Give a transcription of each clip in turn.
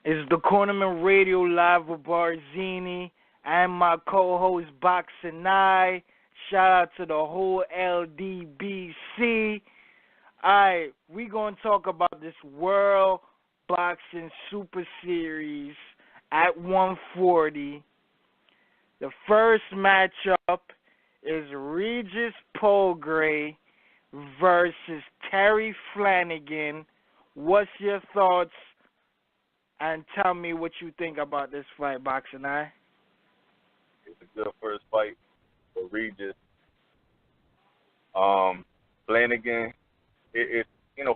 It's the Cornermen Radio Live with Barzini and my co-host BOXINGEYE. Shout out to the whole LDBC. Alright, we gonna talk about this World Boxing Super Series at 140. The first matchup is Regis PROGRAIS versus Terry Flanagan. What's your thoughts? And tell me what you think about this fight, BOXINGEYE. It's a good first fight for Regis. Flanagan,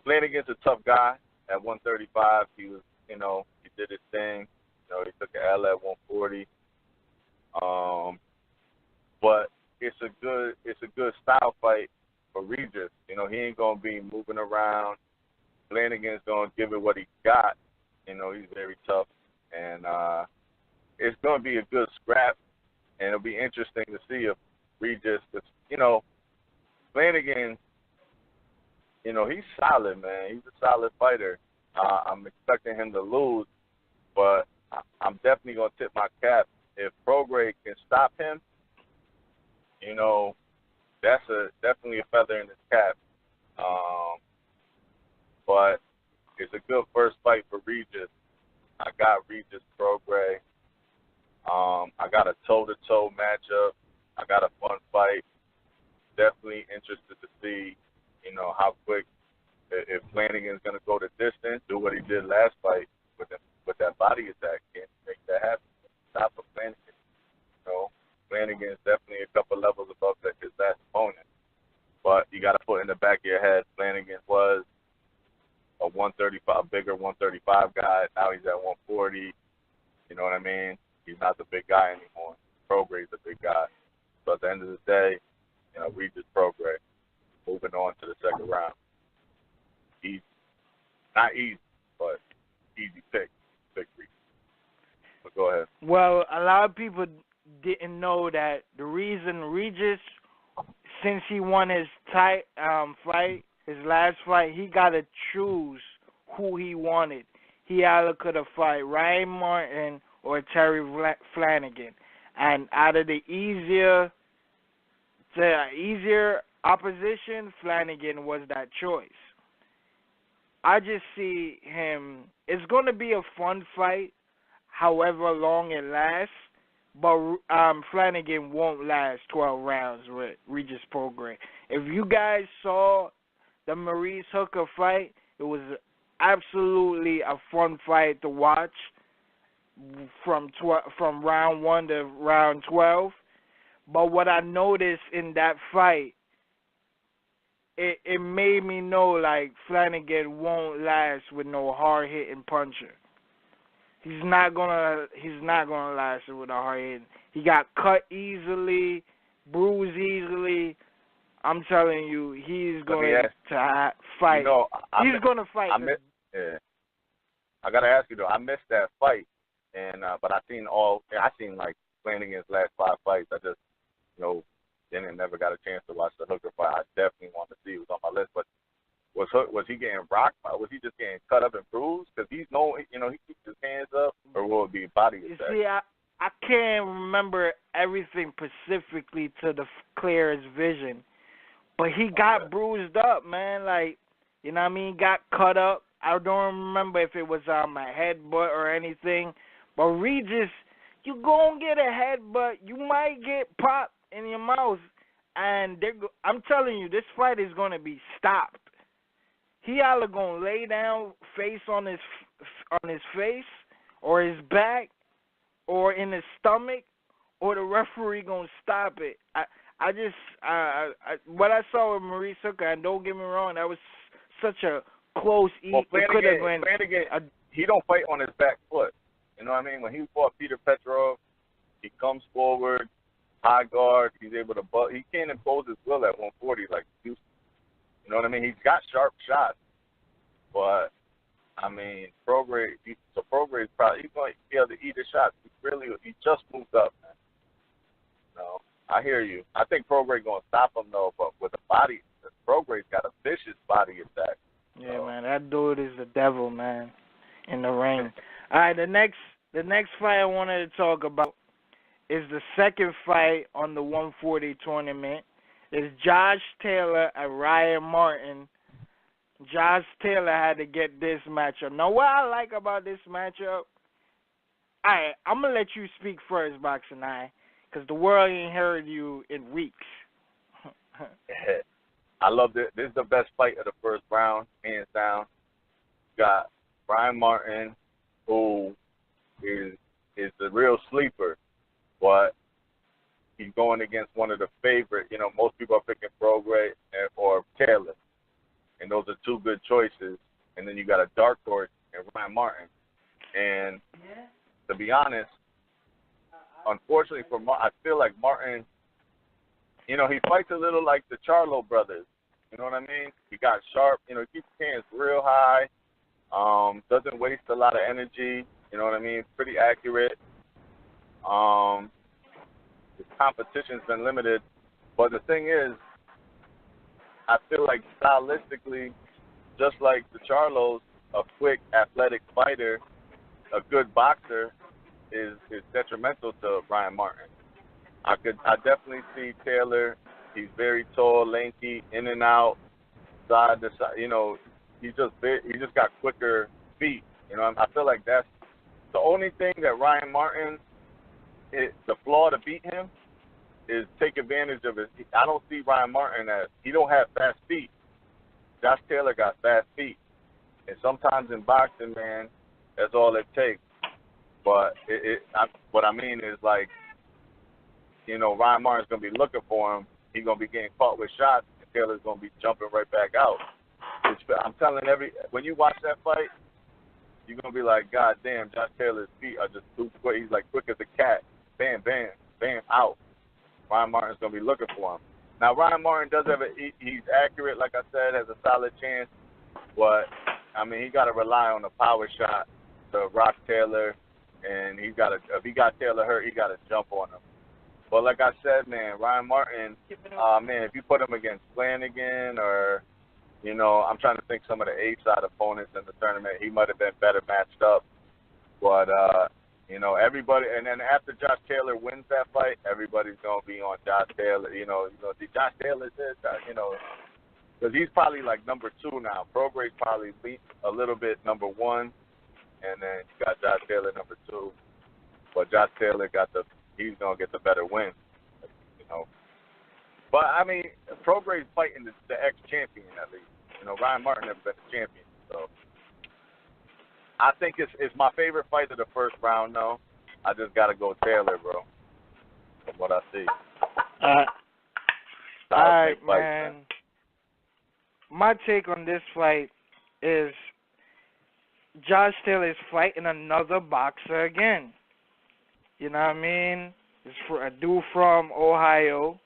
Flanagan's a tough guy at 135. He was, he did his thing. He took an L at 140. But it's a good style fight for Regis. He ain't gonna be moving around. Flanagan's gonna give it what he got. He's very tough, and it's going to be a good scrap, and it'll be interesting to see if Regis, Flanagan, he's solid, man. He's a solid fighter. I'm expecting him to lose, but I'm definitely going to tip my cap. If PROGRAIS can stop him, that's definitely a feather in his cap. But it's a good first fight for Regis. I got Regis PROGRAIS. I got a toe-to-toe matchup. I got a fun fight. Definitely interested to see, how quick, if Flanagan's going to go the distance, do what he did last fight with that body attack. Can't make that happen. Stop for Flanagan. Flanagan's definitely a couple levels above his last opponent. But you got to put in the back of your head, Flanagan was a 135, bigger 135 guy. Now he's at 140. You know what I mean? He's not the big guy anymore. PROGRAIS the big guy. So at the end of the day, Regis PROGRAIS. Moving on to the second round. Easy. Not easy, but easy pick. Pick Regis. But go ahead. Well, a lot of people didn't know that the reason Regis, since he won his fight, his last fight, he got to choose who he wanted. He either could have fought Ryan Martin or Terry Flanagan. And out of the easier opposition, Flanagan was that choice. I just see him, it's going to be a fun fight, however long it lasts, but Flanagan won't last 12 rounds with Regis PROGRAIS. If you guys saw the Maurice Hooker fight, it was absolutely a fun fight to watch from round 1 to round 12. But what I noticed in that fight, it made me know like Flanagan won't last with no hard hitting puncher. He's not gonna last with a hard hitting. He got cut easily, bruised easily. I'm telling you, he's going to fight. He's going to fight. I got to ask you, though. I missed that fight, but I seen like Flanagan's last 5 fights. I just, never got a chance to watch the Hooker fight. I definitely want to see. It was on my list. But was he getting rocked? Was he just getting cut up and bruised? Because he keeps his hands up, or will it be body attack? You see, I can't remember everything specifically to the clearest vision. But he got bruised up, man. Like, got cut up. I don't remember if it was a headbutt or anything. But Regis, you gonna get a headbutt. You might get popped in your mouth. And I'm telling you, this fight is going to be stopped. He either going to lay down face on his face or his back or in his stomach, or the referee going to stop it. What I saw with Maurice Hooker, and don't get me wrong, that was such a close Flanagan, he don't fight on his back foot. You know what I mean? When he fought Peter PETR, he comes forward, high guard, he's able to he can't impose his will at 140 like Houston. You know what I mean? He's got sharp shots, but PROGRAIS probably he's going to be able to eat his shots. He just moved up, man. I hear you. I think PROGRAIS going to stop him, though, but with a body, PROGRAIS got a vicious body attack. Yeah, man, that dude is the devil, man, in the ring. All right, the next fight I wanted to talk about is the second fight on the 140 tournament. It's Josh Taylor and Ryan Martin. Josh Taylor had to get this matchup. Now, what I like about this matchup, alright, I'm going to let you speak first, Boxing Eye, because the world ain't heard you in weeks. I love it. This is the best fight of the first round, hands down. Got Ryan Martin, who is the real sleeper, but he's going against one of the favorite. You know, most people are picking PROGRAIS or Taylor, and those are two good choices. And then you got a dark horse and Ryan Martin. And to be honest, unfortunately for I feel like Martin, you know, he fights a little like the Charlo brothers. You know what I mean? He got sharp. You know, he keeps his hands real high. Doesn't waste a lot of energy. You know what I mean? Pretty accurate. His competition's been limited. But the thing is, I feel like stylistically, just like the Charlos, a quick, athletic fighter, a good boxer is detrimental to Ryan Martin. I definitely see Taylor. He's very tall, lanky, in and out, side to side. You know, he just got quicker feet. You know, I feel like that's the only thing that Ryan Martin, the flaw to beat him is take advantage of it. I don't see Ryan Martin as, he don't have fast feet. Josh Taylor got fast feet. And sometimes in boxing, man, that's all it takes. But what I mean is, like, you know, Ryan Martin's going to be looking for him. He's going to be getting caught with shots, and Taylor's going to be jumping right back out. I'm telling when you watch that fight, you're going to be like, God damn, Josh Taylor's feet are just too quick. He's like quick as a cat. Bam, bam, bam, out. Ryan Martin's going to be looking for him. Now, Ryan Martin does have he's accurate, like I said, has a solid chance. But, I mean, he got to rely on a power shot to rock Taylor. And if he got Taylor hurt, he got to jump on him. But like I said, man, Ryan Martin, man, if you put him against Flanagan or, you know, I'm trying to think some of the A-side opponents in the tournament, he might have been better matched up. But, you know, everybody, and then after Josh Taylor wins that fight, everybody's going to be on Josh Taylor. You know, Josh Taylor this, you know, because he's probably like number 2 now. PROGRAIS probably a little bit number 1. And then you got Josh Taylor number 2. But Josh Taylor he's going to get the better win, you know. But, I mean, PROGRAIS fighting the ex-champion, at least. You know, Ryan Martin never been a champion. So, I think it's my favorite fight of the first round, though. I just got to go Taylor, bro, from what I see. All right, man. My take on this fight is Josh Taylor is fighting another boxer again. You know what I mean? It's for a dude from Ohio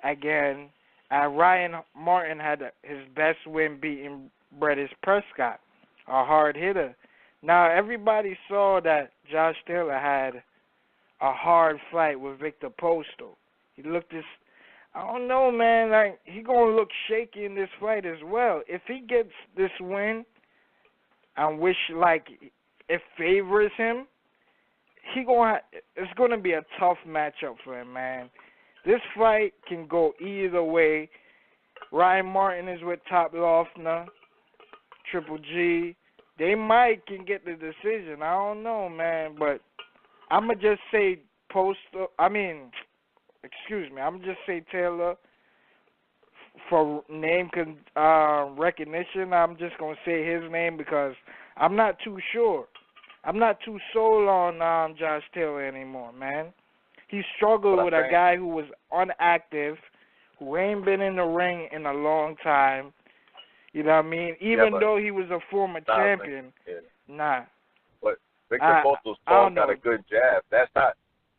again. And Ryan Martin had his best win beating PRESCOTT, a hard hitter. Now, everybody saw that Josh Taylor had a hard fight with Victor POSTOL. He looked I don't know, man, like, he going to look shaky in this fight as well. If he gets this win, I wish, like, it favors him, it's going to be a tough matchup for him, man. This fight can go either way. Ryan Martin is with Top Lofner, Triple G. They might can get the decision. I don't know, man, but I'm going to just say I'm going to just say Taylor for name recognition. I'm just going to say his name because I'm not too sure. I'm not too sold on Josh Taylor anymore, man. He struggled with a guy who was inactive, who ain't been in the ring in a long time. You know what I mean? Even though he was a former champion, nah. But Victor POSTOL's tall, got a good jab. That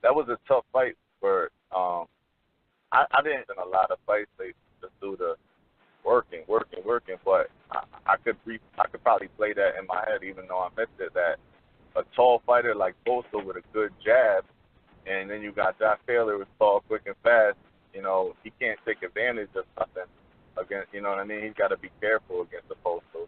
was a tough fight for. I didn't in a lot of fights. They just do the working. But I could probably play that in my head, even though I missed it. That a tall fighter like POSTOL with a good jab, and then you got Josh Taylor who's tall, quick, and fast. You know, he can't take advantage of nothing against. You know what I mean? He's got to be careful against the POSTOL.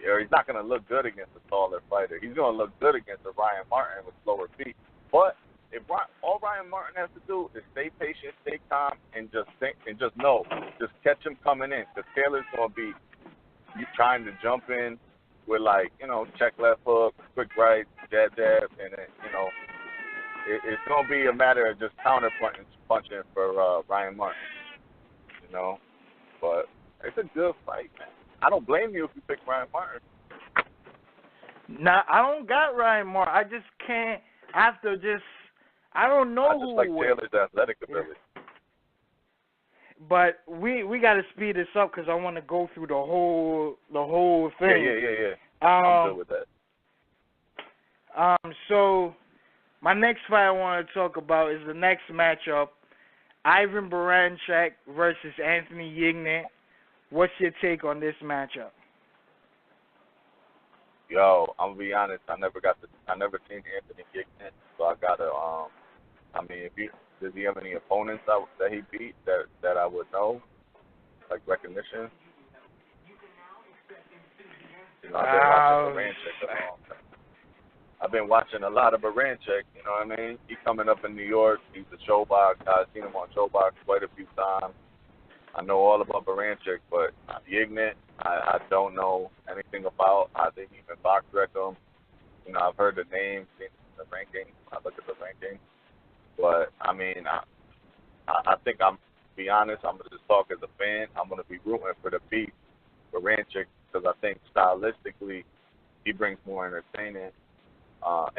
or he's not going to look good against a taller fighter. He's going to look good against a Ryan Martin with slower feet. But if all Ryan Martin has to do is stay patient, stay calm, and just think and just know, just catch him coming in, because Taylor's going to be trying to jump in with, like, you know, check left hook, quick right, jab, and then, you know, it's going to be a matter of just counter punching for Ryan Martin, you know. But it's a good fight, man. I don't blame you if you pick Ryan Martin. Nah, I don't got Ryan Martin. I just can't. I have to just. I don't know who. I just like Taylor's athletic ability. But we got to speed this up because I want to go through the whole thing. Yeah. I'm good with that. So my next fight I want to talk about is the next matchup: Ivan Baranchyk versus Anthony YIGIT. What's your take on this matchup? Yo, I'm gonna be honest. I never seen Anthony YIGIT, so I gotta. I mean, does he have any opponents that he beat that I would know, like recognition? You know, I've been watching a lot of Baranchyk. You know what I mean? He's coming up in New York. He's a showbox. I've seen him on showbox quite a few times. I know all about Baranchyk, but YIGIT, I don't know anything about. I didn't even box rec him. You know, I've heard the name, seen the ranking. I look at the ranking. But, I mean, I think I'm going to just talk as a fan. I'm going to be rooting for the beat, Baranchyk, because I think stylistically he brings more entertainment. I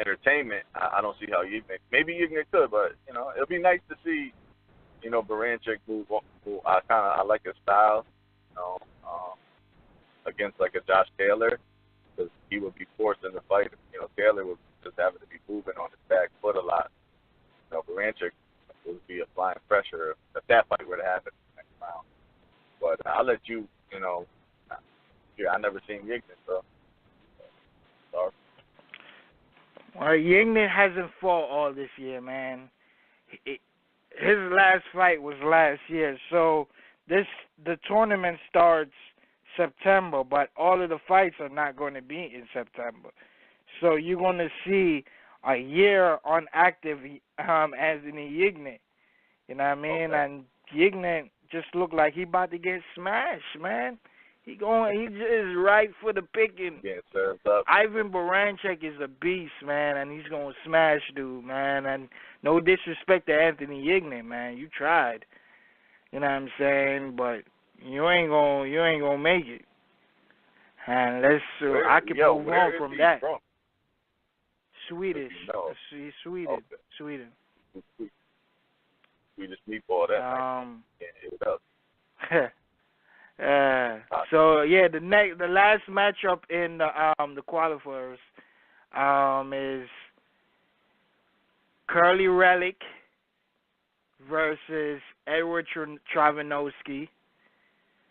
don't see how maybe YIGIT could, but, you know, it'll be nice to see, you know, Baranchyk move. I like his style, you know, against like a Josh Taylor, because he would be forced in the fight. You know, Taylor would just having to be moving on his back foot a lot. You know, Baranchyk would be applying pressure if that fight were to happen next round. But I'll let you, you know, I never seen YIGIT, so sorry. Well, YIGIT hasn't fought all this year, man. His last fight was last year, so the tournament starts September, but all of the fights are not going to be in September. So you're going to see a year on active Anthony YIGIT. You know what I mean? Okay. And YIGIT just looked like he about to get smashed, man. He just right for the picking. Yeah, served up. Ivan Baranchyk is a beast, man, and he's gonna smash dude, man. And no disrespect to Anthony YIGIT, man. You tried. You know what I'm saying? But you ain't gonna make it. And I can move on from that. From? Swedish. He's Sweden. Okay. Sweden. Swedish meatball. That can't hit it up. So yeah, the last matchup in the qualifiers is KIRYL versus EDUARD TROYANOVSKY.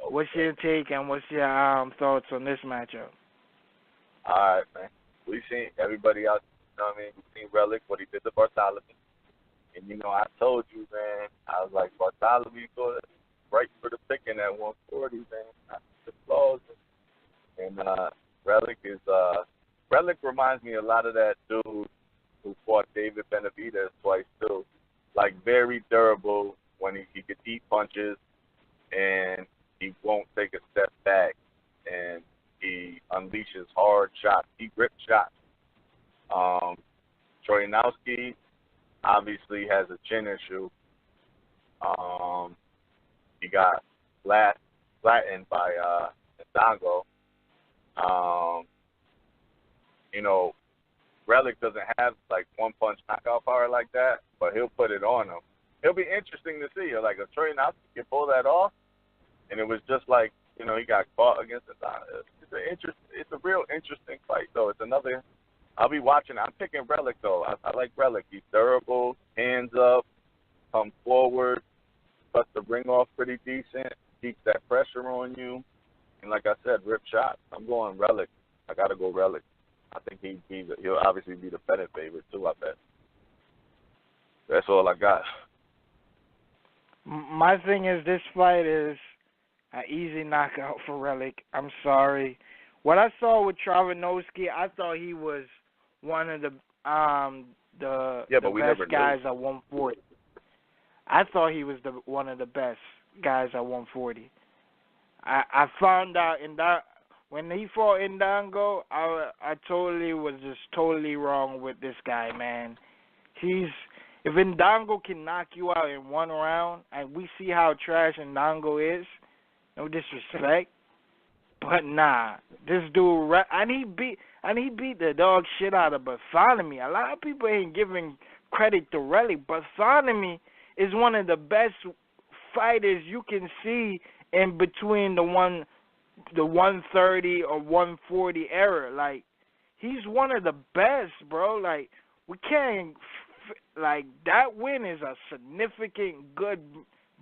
What's your take and what's your thoughts on this matchup? All right, man. We've seen everybody else. You know what I mean? We've seen RELIKH, what he did to Barthélemy. And, you know, I told you, man, I was like, Barthélemy goes right for the picking at 140, man. I see the flaws. And RELIKH reminds me a lot of that dude who fought David Benavidez twice, too. Like, very durable when he could eat punches, and he won't take a step back, and he unleashes hard shots. He rips shots. TROYANOVSKY obviously has a chin issue. He got flattened by Ndongo. You know, RELIKH doesn't have like one punch knockout power like that, but he'll put it on him. It'll be interesting to see. Like if TROYANOVSKY can pull that off, and it was just like, you know, he got caught against Ndongo. It's a real interesting fight though. It's another. I'll be watching. I'm picking RELIKH though. I like RELIKH. He's durable, hands up, comes forward, cuts the ring off pretty decent, keeps that pressure on you, and like I said, rip shots. I'm going RELIKH. I gotta go RELIKH. I think he'll obviously be the betting favorite too. I bet. That's all I got. My thing is, this fight is an easy knockout for RELIKH. I'm sorry. what I saw with TROYANOVSKY, I thought he was one of the best guys at 140. I thought he was one of the best guys at 140. I found out in that when he fought Ndango, I totally was just totally wrong with this guy, man. If Ndango can knock you out in one round, and we see how trash Ndango is, no disrespect, but nah, this dude, and he beat the dog shit out of Barthelemy. A lot of people ain't giving credit to RELIKH. Barthelemy is one of the best fighters you can see in between the 130 or 140 era. Like, he's one of the best, bro. Like, we can't, like, that win is a significant good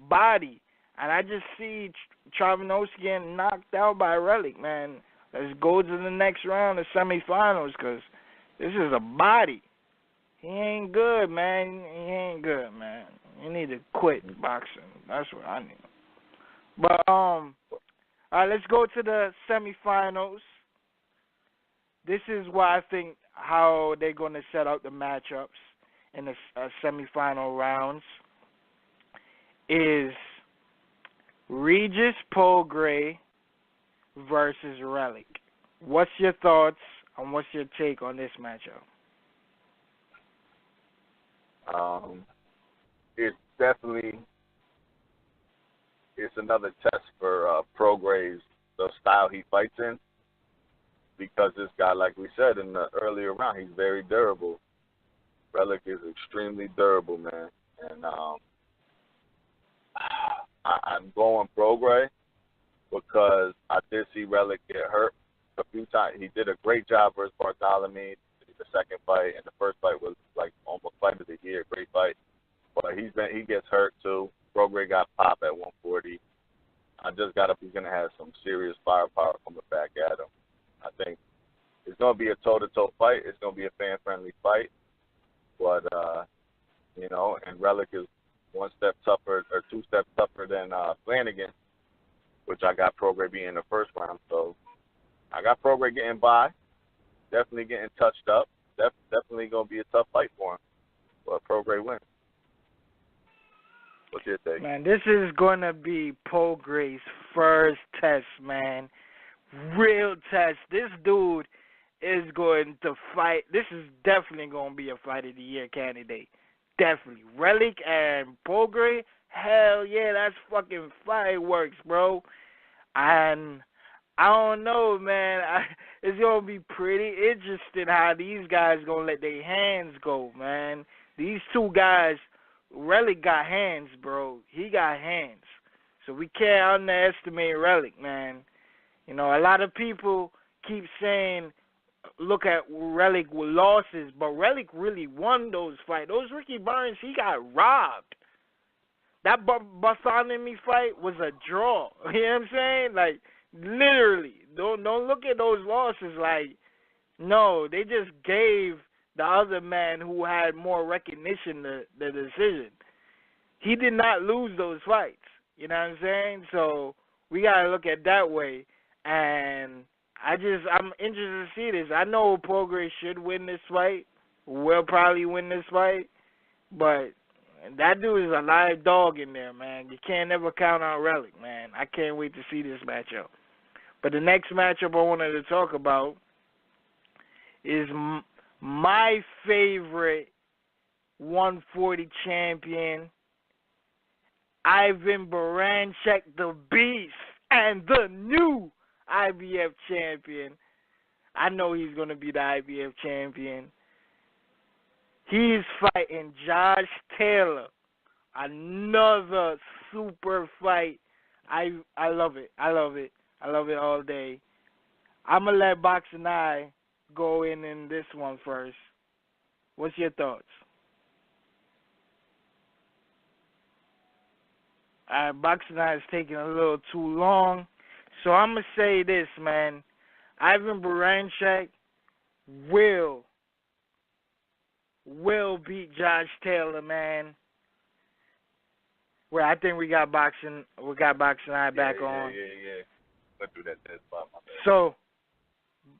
body. And I just see TROYANOVSKY getting knocked out by RELIKH, man. Let's go to the next round, the semifinals, because this is a body. He ain't good, man. He ain't good, man. You need to quit boxing. That's what I need. But, all right, let's go to the semifinals. This is why I think how they're going to set up the matchups in the semifinal rounds is Regis PROGRAIS versus RELIKH. What's your thoughts and what's your take on this matchup? It's definitely another test for PROGRAIS, the style he fights in, because this guy, like we said in the earlier round, he's very durable. RELIKH is extremely durable, man, and I'm going PROGRAIS because I did see RELIKH get hurt a few times. He did a great job versus Barthelemy. The second fight and the first fight was like almost fight of the year, great fight. But he gets hurt too. PROGRAIS got popped at 140. I just got up. He's gonna have some serious firepower coming back at him. I think it's gonna be a toe-to-toe fight. It's gonna be a fan-friendly fight. But you know, and RELIKH is one step tougher or two steps tougher than Flanagan, which I got PROGRAIS being in the first round. So I got PROGRAIS getting by, definitely getting touched up. Definitely going to be a tough fight for him, but PROGRAIS wins. What's your take? Man, this is going to be PROGRAIS' first test, man. Real test. This dude is going to fight. This is definitely going to be a fight of the year candidate. Definitely. RELIKH and PROGRAIS, hell yeah, that's fucking fireworks, bro. And I don't know, man. It's going to be pretty interesting how these guys going to let their hands go, man. These two guys, RELIKH got hands, bro. He got hands. So we can't underestimate RELIKH, man. You know, a lot of people keep saying, look at RELIKH with losses, but RELIKH really won those fights. Those Ricky Burns, he got robbed. That Barthelemy fight was a draw. You know what I'm saying? Like, literally. Don't look at those losses like, no, they just gave the other man who had more recognition the decision. He did not lose those fights. You know what I'm saying? So we got to look at that way. And I'm interested to see this. I know PROGRAIS should win this fight. Will probably win this fight. But that dude is a live dog in there, man. You can't never count on RELIKH, man. I can't wait to see this matchup. But the next matchup I wanted to talk about is my favorite 140 champion, Ivan BARANCHYK, the Beast, and the new IBF champion. I know he's going to be the IBF champion. He's fighting Josh Taylor. Another super fight. I love it. I love it. I love it all day. I'm going to let Boxing Eye go in this one first. What's your thoughts? Boxing Eye is taking a little too long. So I'm going to say this, man. Ivan BARANCHYK will beat Josh Taylor, man. Well, I think we got Boxing Eye back on. Yeah. Let's do that. That's fine, my bad. So,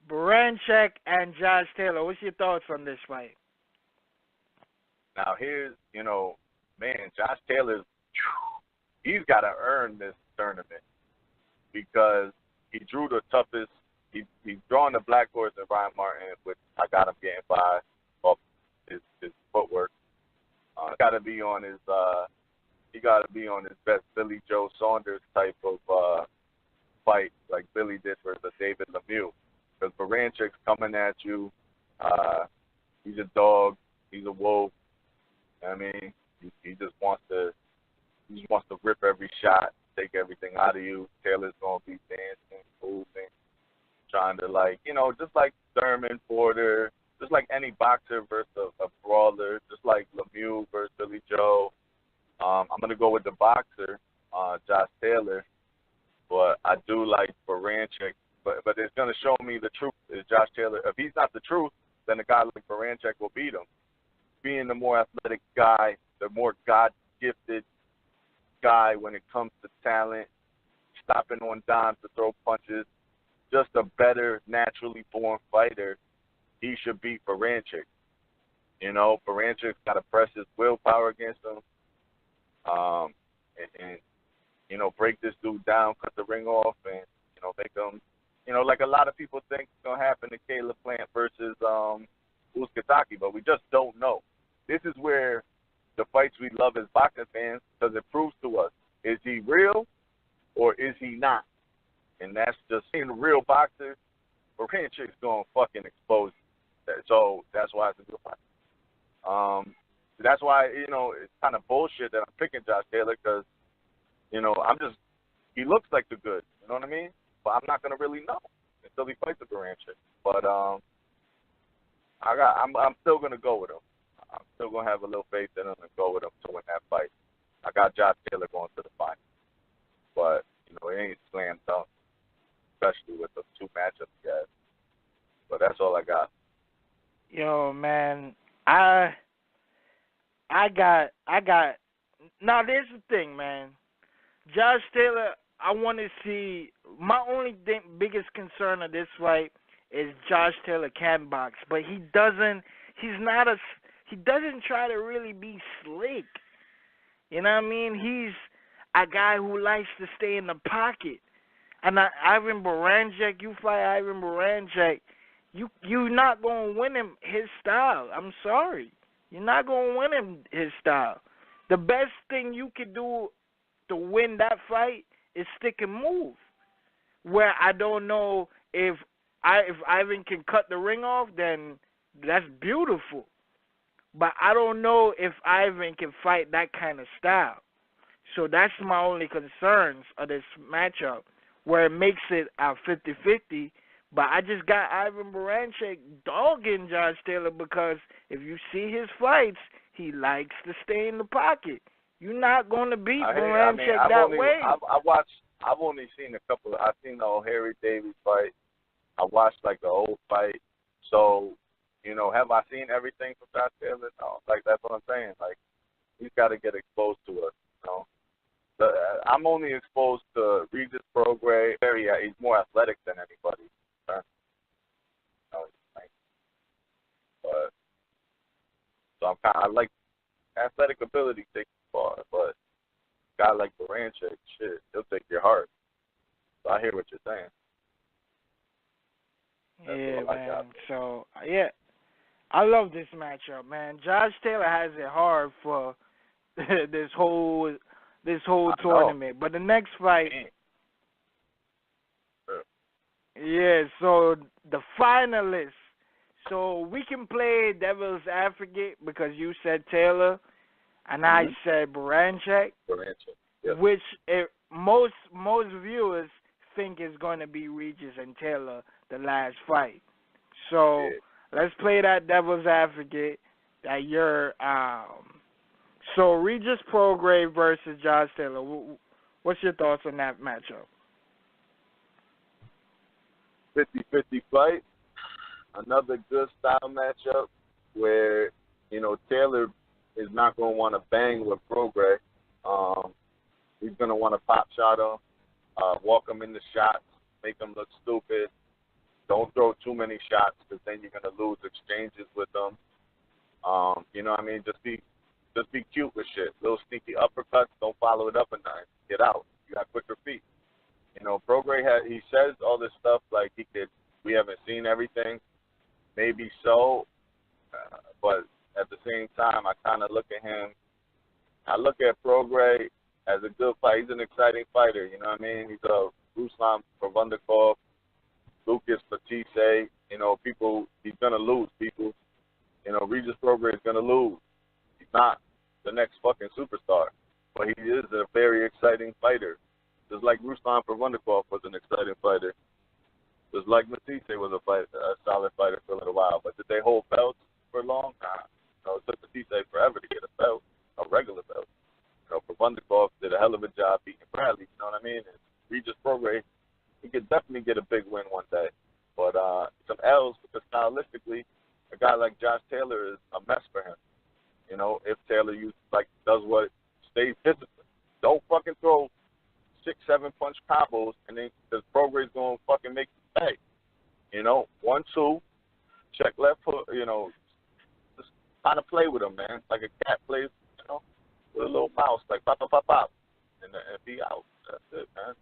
BARANCHYK and Josh Taylor. What's your thoughts on this fight? Now here's, man, Josh Taylor's, he's got to earn this tournament because he drew the toughest. He's drawing the black horse in Ryan Martin, which I got him getting by off his footwork. Got to be on his. He got to be on his best Billy Joe Saunders type of fight, like Billy did versus David Lemieux. Because BARANCHYK's coming at you. He's a dog. He's a wolf. I mean, he just wants to. He just wants to rip every shot, take everything out of you. Taylor's gonna be dancing, moving, trying to just like Thurman, Porter, just like any boxer versus a brawler, just like Lemieux versus Billy Joe. I'm gonna go with the boxer, Josh Taylor, but I do like BARANCHYK. But it's gonna show me the truth is Josh Taylor. If he's not the truth, then a guy like BARANCHYK will beat him. Being the more athletic guy, the more God-gifted guy when it comes to talent, stopping on dimes to throw punches, just a better naturally born fighter, he should beat BARANCHYK. BARANCHYK's got to press his willpower against him, and break this dude down, cut the ring off, and make him, like a lot of people think it's gonna happen to Caleb Plant versus Uzcategui, but we just don't know. This is where the fights we love as boxing fans, because it proves to us, is he real or is he not? And that's just seeing a real boxer. BARANCHYK's going to fucking expose you. So that's why it's a good fight. That's why, it's kind of bullshit that I'm picking Josh Taylor because, he looks like the good, you know what I mean? But I'm not going to really know until he fights the BARANCHYK. But I'm still going to go with him. I'm still going to have a little faith in him and go with him to win that fight. I got Josh Taylor going to the fight. But, it ain't slam dunk, especially with the two matchups he has. But that's all I got. Yo, man, I got. Now, there's the thing, man. Josh Taylor, I want to see. My only biggest concern of this fight is Josh Taylor can box, but he doesn't. He doesn't try to really be slick. You know what I mean? He's a guy who likes to stay in the pocket. And Ivan BARANCHYK, you fight Ivan BARANCHYK, you're not going to win him his style. I'm sorry. You're not going to win him his style. The best thing you could do to win that fight is stick and move. Where I don't know if Ivan can cut the ring off, then that's beautiful. But I don't know if Ivan can fight that kind of style. So that's my only concerns of this matchup, where it makes it a 50-50. But I just got Ivan BARANCHYK dogging Josh Taylor because if you see his fights, he likes to stay in the pocket. You're not going to beat BARANCHYK that way. I've only seen a couple. I've seen the old Harry Davies fight. I watched the old fight. So, have I seen everything from Josh Taylor? No. That's what I'm saying. He's got to get exposed to us. I'm only exposed to Regis PROGRAIS. He's more athletic than anybody. But so I like athletic ability takes far, but a guy like BARANCHYK, shit, he'll take your heart. So I hear what you're saying. Yeah, man. So yeah, I love this matchup, man. Josh Taylor has it hard for this whole tournament, but the next fight. Yeah, so the finalists. So we can play devil's advocate because you said Taylor, and I said BARANCHYK. Yep. Which most viewers think is going to be Regis and Taylor the last fight. So let's play that devil's advocate that you're. So Regis PROGRAIS versus Josh Taylor. What's your thoughts on that matchup? 50-50 fight. Another good style matchup where, Taylor is not going to want to bang with PROGRAIS. He's going to want to pop shot him, walk him in the shots, make him look stupid, Don't throw too many shots because then you're gonna lose exchanges with them. You know what I mean? Just be cute with shit. Little sneaky uppercuts. Don't follow it up a nine. Get out. You got quicker feet. You know, PROGRAIS he says all this stuff like we haven't seen everything. Maybe so, but at the same time, I kind of look at him. I look at PROGRAIS as a good fight. He's an exciting fighter. You know what I mean? He's a Ruslan Provundikov, Lucas Batiste. You know, he's gonna lose. People. You know, Regis PROGRAIS is gonna lose. He's not the next fucking superstar, but he is a very exciting fighter. Just like Ruslan Provundikov was an exciting fighter. Just like Batiste was a solid fighter for a little while. But did they hold belts for long? Nah. You know, it took Batiste forever to get a belt, a regular belt. You know, Provundikov did a hell of a job beating Bradley. You know what I mean? And Regis PROGRAIS, he could definitely get a big win one day. But some L's because stylistically, a guy like Josh Taylor is a mess for him. You know, if Taylor does what stays disciplined. Don't fucking throw 6-7 punch combos and then because PROGRAIS gonna fucking make you pay. You know, 1-2, check left hook, you know, just kind of play with him, man. Like a cat plays, you know, with a little mouse, like pop, pop, pop, pop, and be out. That's it, man.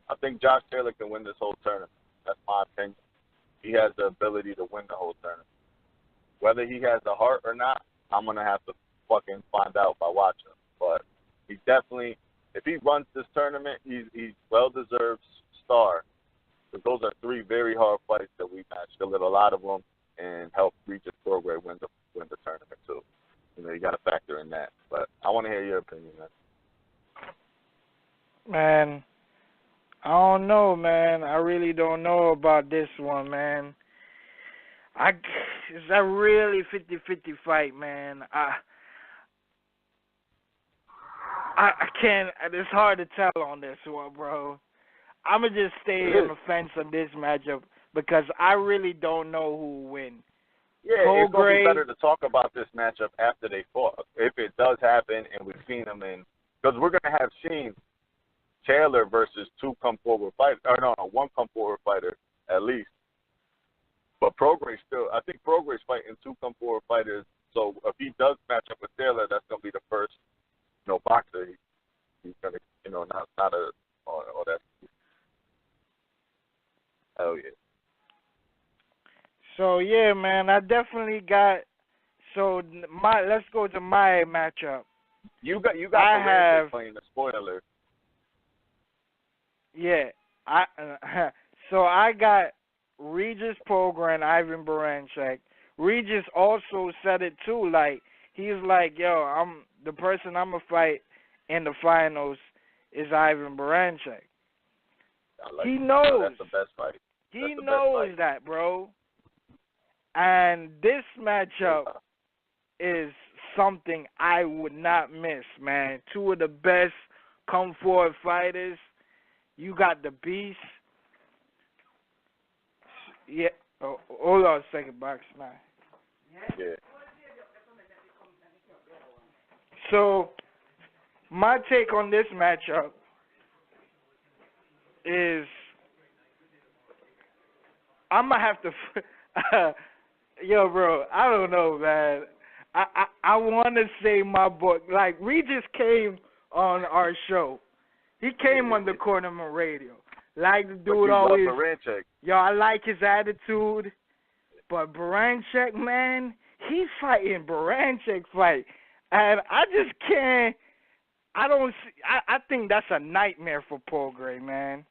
I think Josh Taylor can win this whole tournament. That's my opinion. He has the ability to win the whole tournament. Whether he has the heart or not, I'm going to have to fucking find out by watching him. But he definitely, if he runs this tournament, he's well-deserved star. Because those are 3 very hard fights that we matched. He'll live a lot of them and help Regis PROGRAIS win the tournament, too. You know, you got to factor in that. But I want to hear your opinion, man. Man, I don't know, man. I really don't know about this one, man. It's a really 50-50 fight, man. I can't. It's hard to tell on this one, bro. I'm going to just stay on the fence on this matchup because I really don't know who will win. Yeah, it's going to be better to talk about this matchup after they fought. If it does happen and we've seen them in, because we're going to have seen Taylor versus 2 come-forward fighters, or no, 1 come-forward fighter at least. But PROGRAIS still, I think PROGRAIS fighting 2 come-forward fighters. So if he does match up with Taylor, that's going to be the first, you know, boxer he's going to, you know, not a, or that. Hell yeah. So yeah, man, I definitely got. So let's go to my matchup. You got Baranchyk playing the spoiler. Yeah, so I got Regis PROGRAIS and Ivan Baranchyk. Regis also said it too. Like he's like, yo, the person I'm gonna fight in the finals is Ivan Baranchyk. He knows. That's the best fight. He knows that, bro. And this matchup is something I would not miss, man. 2 of the best come-forward fighters. You got the Beast. Yeah. Oh, hold on a second, Box 9. Yeah. So, my take on this matchup is I'm going to have to... yo, bro, I don't know, man. I want to say my book. Like, Regis came on our show. He came on the Cornermen radio. Like the dude always. Yo, I like his attitude. But Baranchyk, man, he's fighting Baranchyk fight. And I just can't. I think that's a nightmare for PROGRAIS, man.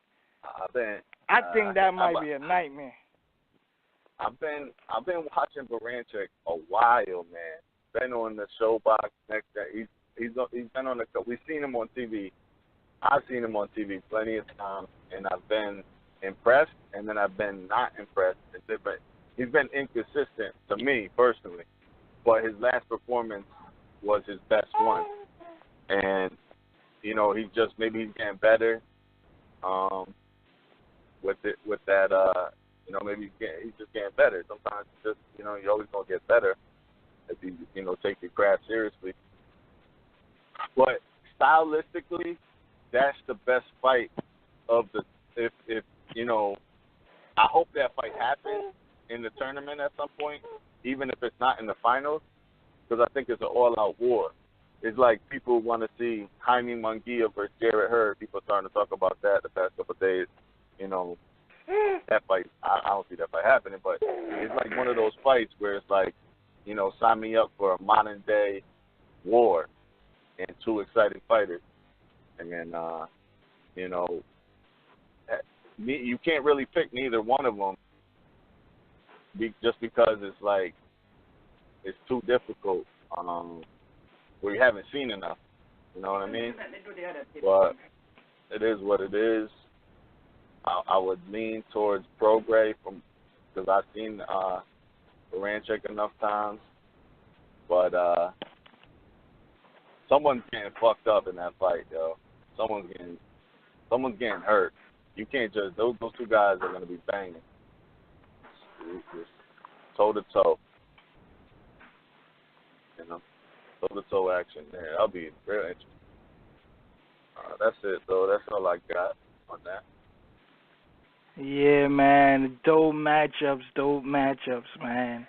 I think that might be a nightmare. I've been watching Baranchyk a while, man. Been on the Showbox next day. He's been on the. We've seen him on TV. I've seen him on TV plenty of times, and I've been impressed, and then I've been not impressed. He's been inconsistent to me personally, but his last performance was his best one, and you know he's getting better. With that. You know, maybe he's just getting better. Sometimes just, you know, you're always going to get better if you, you know, take your craft seriously. But stylistically, that's the best fight of the, if you know, I hope that fight happens in the tournament at some point, even if it's not in the finals, because I think it's an all-out war. It's like people want to see Jaime Munguia versus Jarrett Hurd. People are starting to talk about that the past couple of days. You know, that fight, I don't see that fight happening, but it's like one of those fights where it's like, you know, sign me up for a modern-day war and two exciting fighters. And then, you know, you can't really pick neither one of them just because it's like it's too difficult. We haven't seen enough. You know what I mean? But it is what it is. I would lean towards PROGRAIS because I've seen BARANCHYK enough times. But someone's getting fucked up in that fight, yo. Someone's getting hurt. You can't just those two guys are gonna be banging. Just toe to toe. You know, toe to toe action there. That'll be real interesting. That's it though. That's all I got on that. Yeah, man. Dope matchups, man.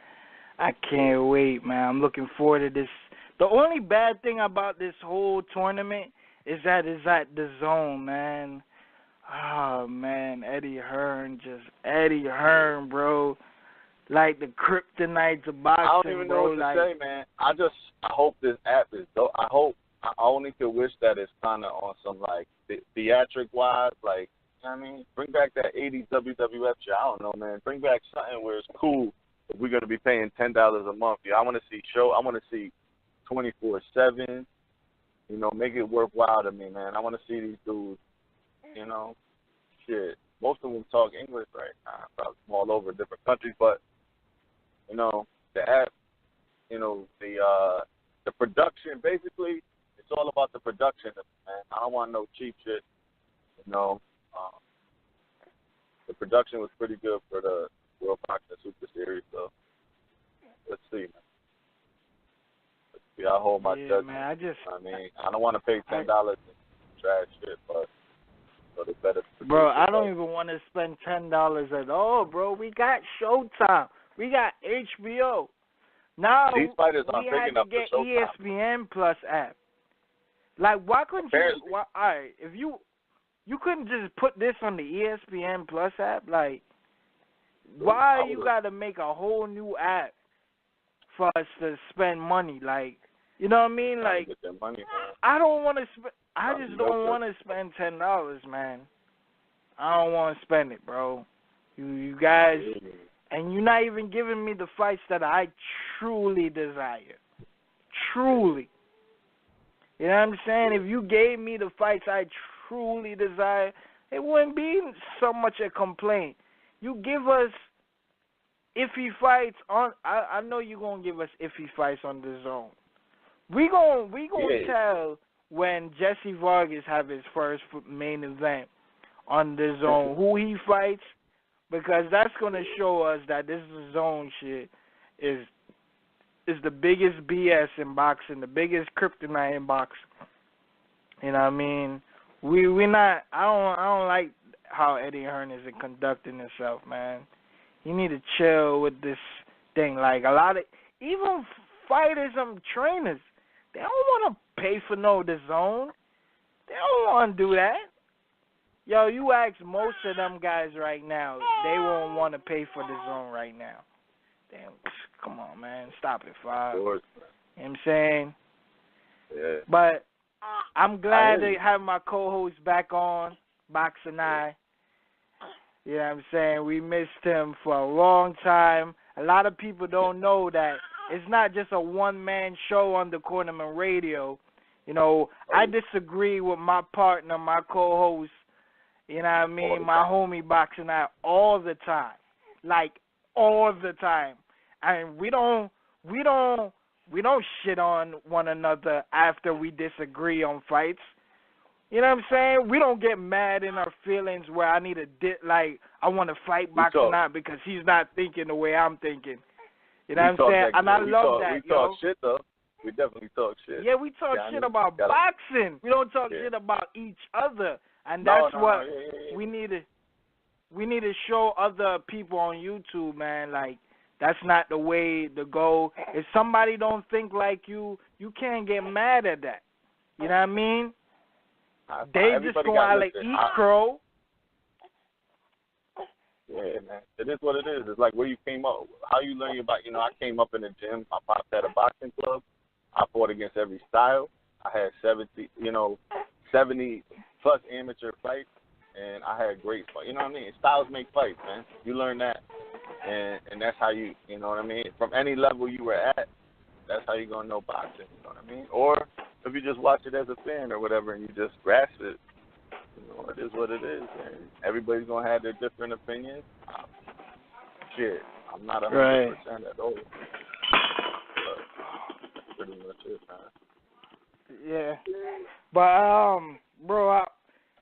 I can't wait, man. I'm looking forward to this. The only bad thing about this whole tournament is that it's at the zone, man. Oh, man. Eddie Hearn, bro. Like the kryptonite of boxing, I don't even know bro. what to say, man. I hope this app is dope. I only could wish that it's kind of on some, like, theatric-wise, like, you know what I mean? Bring back that 80s WWF shit. I don't know, man. Bring back something where it's cool if we're going to be paying $10 a month. Yeah, I want to see 24/7. You know, make it worthwhile to me, man. I want to see these dudes, you know. Shit. Most of them talk English right now. Probably from all over different countries, but, you know, the app, you know, the production, basically, it's all about the production, man. I don't want no cheap shit, you know. The production was pretty good for the World Boxing Super Series, so let's see, man. Let's see. I hold my judgment. Man, I don't want to pay $10 and trash shit, but it's better. Bro, I don't even want to spend $10 at all, bro. We got Showtime. We got HBO. Now these fighters we aren't had big to enough get for Showtime. ESPN Plus app. Like, why couldn't you? All right, if you couldn't just put this on the ESPN Plus app, like, why you got to make a whole new app for us to spend money? Like, you know what I mean? Like, I don't want to spend. I just don't want to spend $10, man. I don't want to spend it, bro. You guys, and you're not even giving me the fights that I truly desire. Truly. You know what I'm saying? If you gave me the fights I truly desire, it wouldn't be so much a complaint. You give us iffy fights on. I know you're gonna give us iffy fights on the zone. We gonna tell when Jesse Vargas have his first main event on the zone who he fights, because that's gonna show us that this zone shit is the biggest BS in boxing, the biggest kryptonite in boxing. You know what I mean? We not. I don't like how Eddie Hearn is conducting himself, man. You need to chill with this thing. Like, a lot of even fighters and trainers, they don't want to pay for the zone. They don't want to do that. Yo, you ask most of them guys right now, they won't want to pay for the zone right now. Damn, come on, man, stop it, Five. You know what I'm saying? Yeah. But I'm glad to have my co-host back on, Boxing Eye. You know what I'm saying? We missed him for a long time. A lot of people don't know that it's not just a one-man show on the Cornermen Radio. You know, I disagree with my partner, my co-host, you know what I mean, my homie Boxing Eye all the time. Like, all the time. And we don't shit on one another after we disagree on fights. You know what I'm saying? We don't get mad in our feelings where I need to I want to fight Boxing Eye because he's not thinking the way I'm thinking. You know what I'm saying? And I love that, we talk shit, though. We definitely talk shit. Yeah, we talk shit about boxing. We don't talk shit about each other. And that's what we need to. we need to show other people on YouTube, man, like, that's not the way to go. If somebody don't think like you can't get mad at that. You know what I mean? They just go out like eat crow. Yeah, man. It is what it is. It's like where you came up, how you learn about, I came up in the gym. My pops had a boxing club. I fought against every style. I had 70 plus amateur fights, and I had great fights. You know what I mean? Styles make fights, man. You learn that, and that's how you know what I mean? From any level you were at, that's how you're going to know boxing, you know what I mean? Or if you just watch it as a fan or whatever and you just grasp it, it is what it is, man. Everybody's going to have their different opinions. Shit, I'm not 100% at all. But that's pretty much it, man. Yeah. But, bro,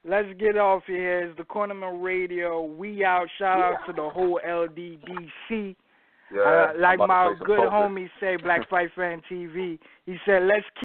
let's get off here. It's the Cornermen Radio. We out. Shout out to the whole LDDC. Yeah, like my good homie say, Black Fight Fan TV, he said, let's keep